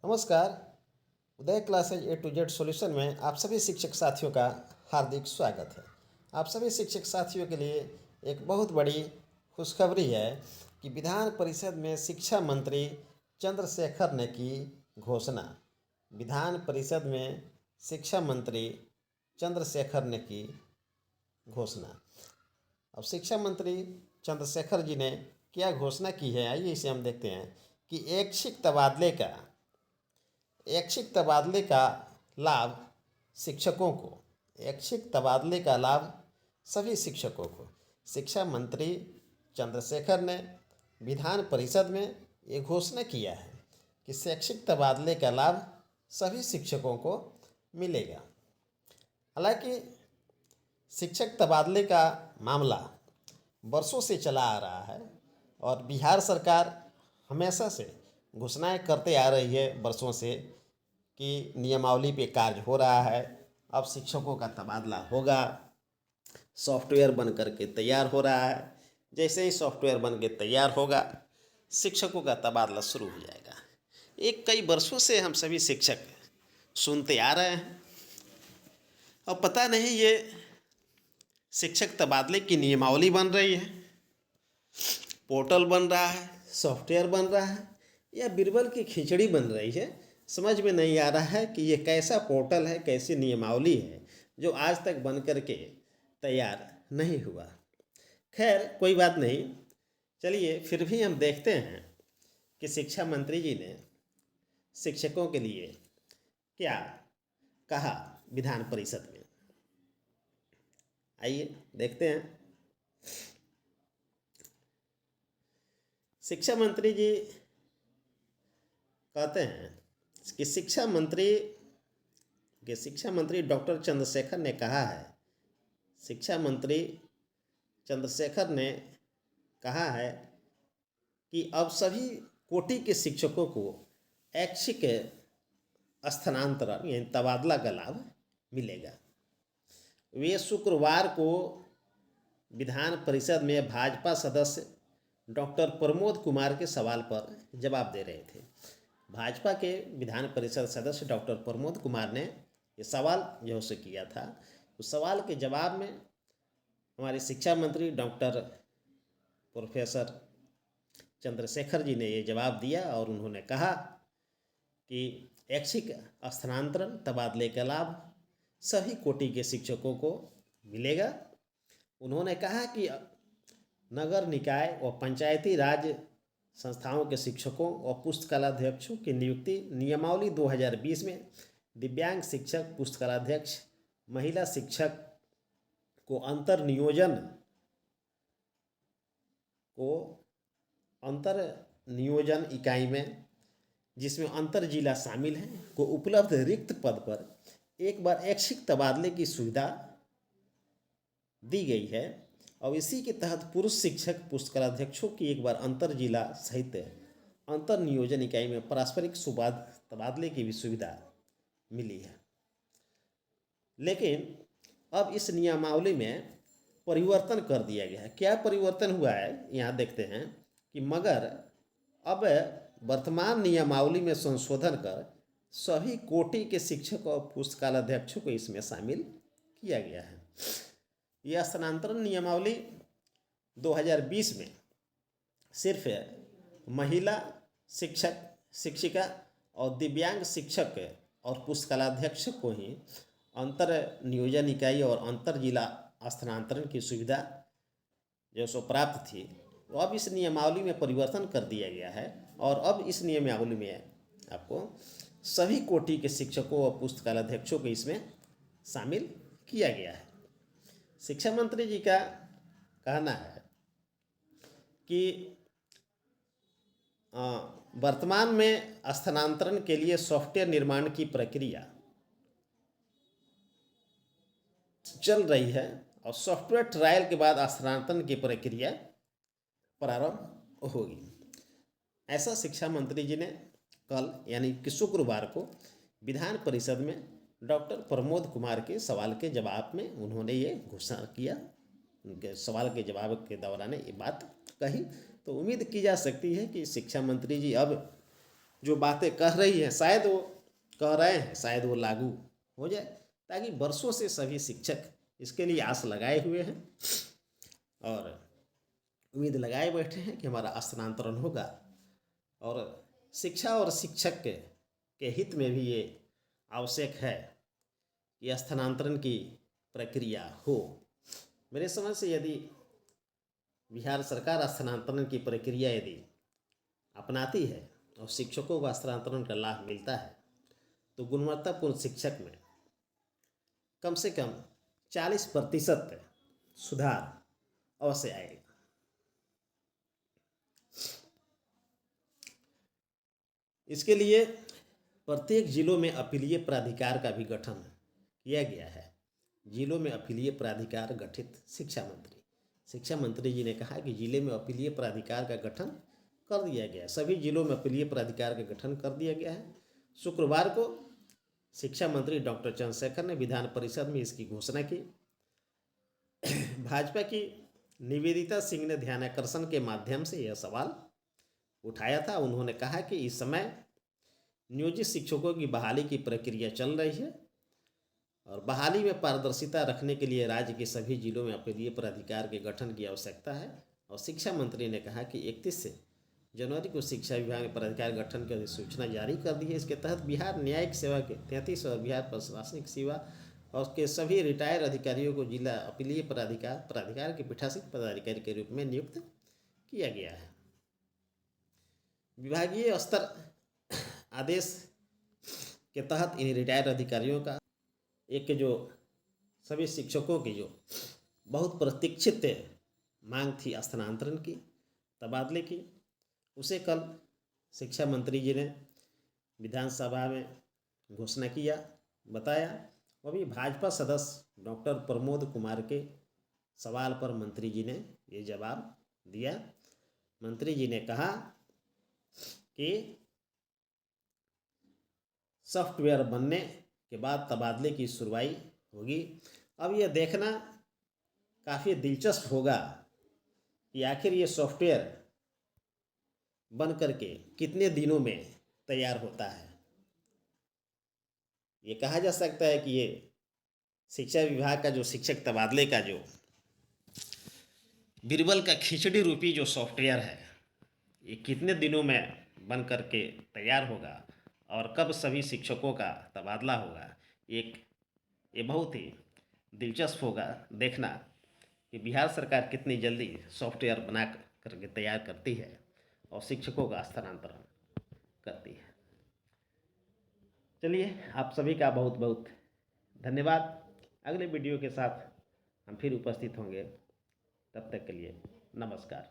नमस्कार। Uday classes A to Z solution में आप सभी शिक्षक साथियों का हार्दिक स्वागत है। आप सभी शिक्षक साथियों के लिए एक बहुत बड़ी खुशखबरी है कि विधान परिषद में शिक्षा मंत्री चंद्रशेखर ने की घोषणा। विधान परिषद में शिक्षा मंत्री चंद्रशेखर ने की घोषणा। अब शिक्षा मंत्री चंद्रशेखर जी ने क्या घोषणा की है, आइए इसे हम देखते हैं कि ऐच्छिक तबादले का लाभ शिक्षकों को, ऐच्छिक तबादले का लाभ सभी शिक्षकों को। शिक्षा मंत्री चंद्रशेखर ने विधान परिषद में ये घोषणा किया है कि शैक्षिक तबादले का लाभ सभी शिक्षकों को मिलेगा। हालांकि शिक्षक तबादले का मामला वर्षों से चला आ रहा है और बिहार सरकार हमेशा से घोषणाएं करते आ रही है वर्षों से कि नियमावली पे कार्य हो रहा है, अब शिक्षकों का तबादला होगा, सॉफ्टवेयर बन करके तैयार हो रहा है। जैसे ही सॉफ्टवेयर बन के तैयार होगा, शिक्षकों का तबादला शुरू हो जाएगा। एक कई वर्षों से हम सभी शिक्षक सुनते आ रहे हैं, अब पता नहीं ये शिक्षक तबादले की नियमावली बन रही है, पोर्टल बन रहा है, सॉफ्टवेयर बन रहा है या बीरबल की खिचड़ी बन रही है। समझ में नहीं आ रहा है कि ये कैसा पोर्टल है, कैसी नियमावली है जो आज तक बन करके तैयार नहीं हुआ। खैर कोई बात नहीं, चलिए फिर भी हम देखते हैं कि शिक्षा मंत्री जी ने शिक्षकों के लिए क्या कहा विधान परिषद में। आइए देखते हैं। शिक्षा मंत्री जी कहते हैं कि शिक्षा मंत्री डॉक्टर चंद्रशेखर ने कहा है, शिक्षा मंत्री चंद्रशेखर ने कहा है कि अब सभी कोटि के शिक्षकों को ऐच्छिक स्थानांतरण यानी तबादला का लाभ मिलेगा। वे शुक्रवार को विधान परिषद में भाजपा सदस्य डॉक्टर प्रमोद कुमार के सवाल पर जवाब दे रहे थे। भाजपा के विधान परिषद सदस्य डॉक्टर प्रमोद कुमार ने ये सवाल जो से किया था, उस सवाल के जवाब में हमारे शिक्षा मंत्री डॉक्टर प्रोफेसर चंद्रशेखर जी ने ये जवाब दिया और उन्होंने कहा कि ऐच्छिक स्थानांतरण तबादले का लाभ सभी कोटि के शिक्षकों को मिलेगा। उन्होंने कहा कि नगर निकाय और पंचायती राज संस्थाओं के शिक्षकों और पुस्तकालयाध्यक्षों की नियुक्ति नियमावली 2020 में दिव्यांग शिक्षक, पुस्तकालयाध्यक्ष, महिला शिक्षक को अंतर नियोजन इकाई में, जिसमें अंतर जिला शामिल है, को उपलब्ध रिक्त पद पर एक बार ऐच्छिक तबादले की सुविधा दी गई है और इसी के तहत पुरुष शिक्षक पुस्तकालयाध्यक्षों की एक बार अंतर जिला सहित अंतर नियोजन इकाई में पारस्परिक तबादले की भी सुविधा मिली है। लेकिन अब इस नियमावली में परिवर्तन कर दिया गया है। क्या परिवर्तन हुआ है यहाँ देखते हैं कि मगर अब वर्तमान नियमावली में संशोधन कर सभी कोटि के शिक्षक और पुस्तकालयाध्यक्षों को इसमें शामिल किया गया है। यह स्थानांतरण नियमावली 2020 में सिर्फ महिला शिक्षक, शिक्षिका और दिव्यांग शिक्षक और पुस्तकालयाध्यक्ष को ही अंतर नियोजन इकाई और अंतर जिला स्थानांतरण की सुविधा जो सो प्राप्त थी, तो अब इस नियमावली में परिवर्तन कर दिया गया है और अब इस नियमावली में आपको सभी कोटि के शिक्षकों और पुस्तकालयाध्यक्षों को इसमें शामिल किया गया है। शिक्षा मंत्री जी का कहना है कि वर्तमान में स्थानांतरण के लिए सॉफ्टवेयर निर्माण की प्रक्रिया चल रही है और सॉफ्टवेयर ट्रायल के बाद स्थानांतरण की प्रक्रिया प्रारंभ होगी। ऐसा शिक्षा मंत्री जी ने कल यानी कि शुक्रवार को विधान परिषद में डॉक्टर प्रमोद कुमार के सवाल के जवाब में उन्होंने ये घोषणा किया। उनके सवाल के जवाब के दौरान ये बात कही। तो उम्मीद की जा सकती है कि शिक्षा मंत्री जी अब जो बातें कह रही हैं, शायद वो कह रहे हैं, शायद वो लागू हो जाए, ताकि वर्षों से सभी शिक्षक इसके लिए आस लगाए हुए हैं और उम्मीद लगाए बैठे हैं कि हमारा स्थानांतरण होगा। और शिक्षा और शिक्षक के हित में भी ये आवश्यक है कि स्थानांतरण की प्रक्रिया हो। मेरे समझ से यदि बिहार सरकार स्थानांतरण की प्रक्रिया यदि अपनाती है और शिक्षकों को स्थानांतरण का लाभ मिलता है, तो गुणवत्तापूर्ण शिक्षक में कम से कम 40% सुधार अवश्य आएगा। इसके लिए प्रत्येक जिलों में अपीलीय प्राधिकार का भी गठन किया गया है। जिलों में अपीलीय प्राधिकार गठित शिक्षा मंत्री जी ने कहा कि जिले में अपीलीय प्राधिकार का गठन कर दिया गया है। सभी जिलों में अपीलीय प्राधिकार का गठन कर दिया गया है। शुक्रवार को शिक्षा मंत्री डॉक्टर चंद्रशेखर ने विधान परिषद में इसकी घोषणा की। भाजपा की निवेदिता सिंह ने ध्यानाकर्षण के माध्यम से यह सवाल उठाया था। उन्होंने कहा कि इस समय नियोजित शिक्षकों की बहाली की प्रक्रिया चल रही है और बहाली में पारदर्शिता रखने के लिए राज्य के सभी जिलों में अपीलीय प्राधिकार के गठन की आवश्यकता है। और शिक्षा मंत्री ने कहा कि 31 जनवरी को शिक्षा विभाग ने प्राधिकार गठन की अधिसूचना जारी कर दी है। इसके तहत बिहार न्यायिक सेवा के 33 और बिहार प्रशासनिक सेवा और के सभी रिटायर्ड अधिकारियों को जिला अपीलीय प्राधिकार के पीठासीन पदाधिकारी के रूप में नियुक्त किया गया है। विभागीय स्तर आदेश के तहत इन रिटायर्ड अधिकारियों का एक जो सभी शिक्षकों की जो बहुत प्रतीक्षित मांग थी स्थानांतरण की, तबादले की, उसे कल शिक्षा मंत्री जी ने विधानसभा में घोषणा किया, बताया। अभी भाजपा सदस्य डॉक्टर प्रमोद कुमार के सवाल पर मंत्री जी ने ये जवाब दिया। मंत्री जी ने कहा कि सॉफ्टवेयर बनने के बाद तबादले की सुनवाई होगी। अब यह देखना काफ़ी दिलचस्प होगा कि आखिर ये सॉफ्टवेयर बन करके कितने दिनों में तैयार होता है। ये कहा जा सकता है कि ये शिक्षा विभाग का जो शिक्षक तबादले का जो बीरबल का खिचड़ी रूपी जो सॉफ्टवेयर है, ये कितने दिनों में बन करके तैयार होगा और कब सभी शिक्षकों का तबादला होगा, ये बहुत ही दिलचस्प होगा देखना कि बिहार सरकार कितनी जल्दी सॉफ्टवेयर बना करके तैयार करती है और शिक्षकों का स्थानांतरण करती है। चलिए, आप सभी का बहुत बहुत धन्यवाद। अगले वीडियो के साथ हम फिर उपस्थित होंगे। तब तक के लिए नमस्कार।